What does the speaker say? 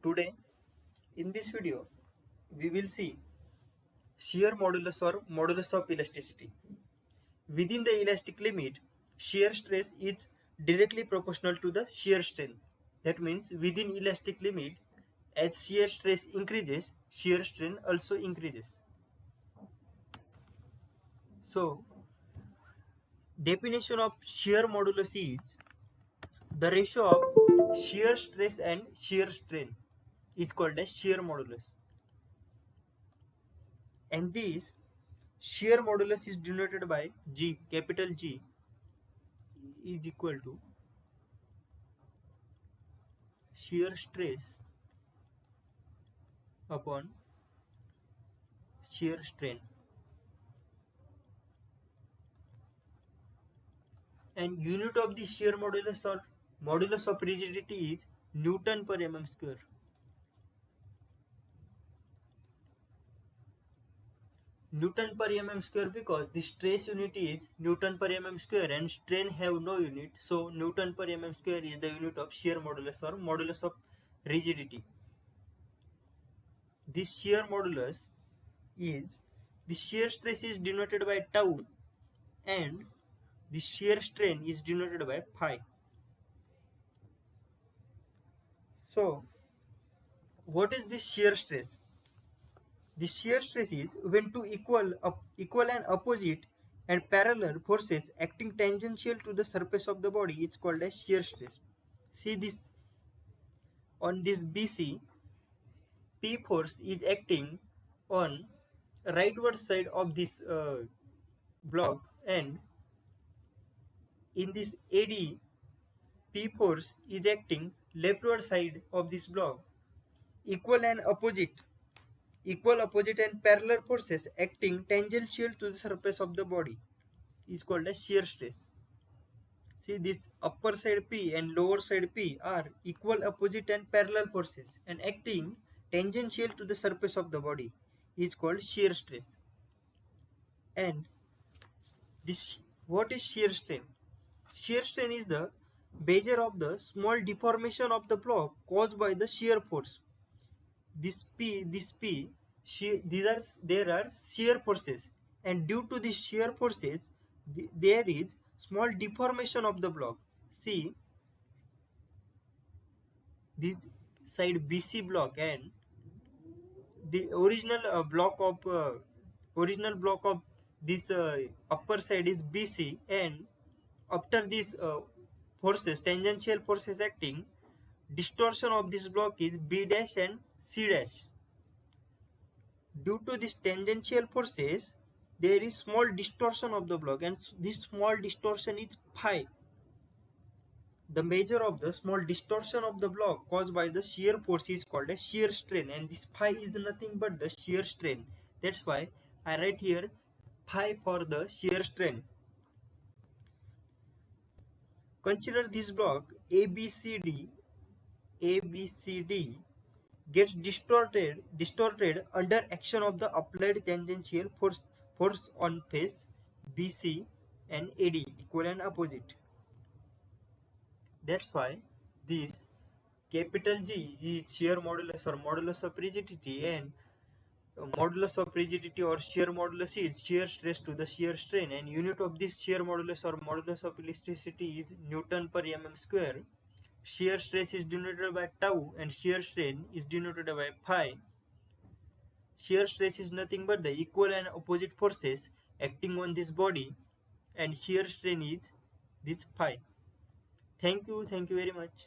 Today, in this video, we will see shear modulus or modulus of elasticity. Within the elastic limit, shear stress is directly proportional to the shear strain. That means within elastic limit, as shear stress increases, shear strain also increases. So, definition of shear modulus is the ratio of shear stress and shear strain is called as shear modulus. And this shear modulus is denoted by G, capital G is equal to shear stress upon shear strain. And unit of the shear modulus or modulus of rigidity is Newton per mm square. Newton per mm square because the stress unit is Newton per mm square and strain have no unit. So Newton per mm square is the unit of shear modulus or modulus of rigidity. This shear modulus is the shear stress is denoted by tau and the shear strain is denoted by phi. So what is this shear stress? The shear stress is when two equal and opposite and parallel forces acting tangential to the surface of the body is called as shear stress. See this on this BC, P force is acting on rightward side of this block, and in this AD, P force is acting leftward side of this block. Equal opposite and parallel forces acting tangential to the surface of the body is called as shear stress. See, this upper side P and lower side P are equal opposite and parallel forces and acting tangential to the surface of the body is called shear stress. And this, what is shear strain? Shear strain is the measure of the small deformation of the block caused by the shear force. This P, there are shear forces, and due to the shear forces, there is small deformation of the block. See, this side BC block and the original block of this upper side is BC, and after these tangential forces acting, distortion of this block is B dash and C dash. Due to these tangential forces, there is small distortion of the block, and this small distortion is phi. The measure of the small distortion of the block caused by the shear force is called a shear strain, and this phi is nothing but the shear strain. That's why I write here phi for the shear strain. Consider this block ABCD gets distorted under action of the applied tangential force on face BC and AD equal and opposite. That's why this capital G is shear modulus or modulus of rigidity, and modulus of rigidity or shear modulus is shear stress to the shear strain, and unit of this shear modulus or modulus of elasticity is Newton per mm square. Shear stress is denoted by tau and shear strain is denoted by phi. Shear stress is nothing but the equal and opposite forces acting on this body, and shear strain is this phi. Thank you very much.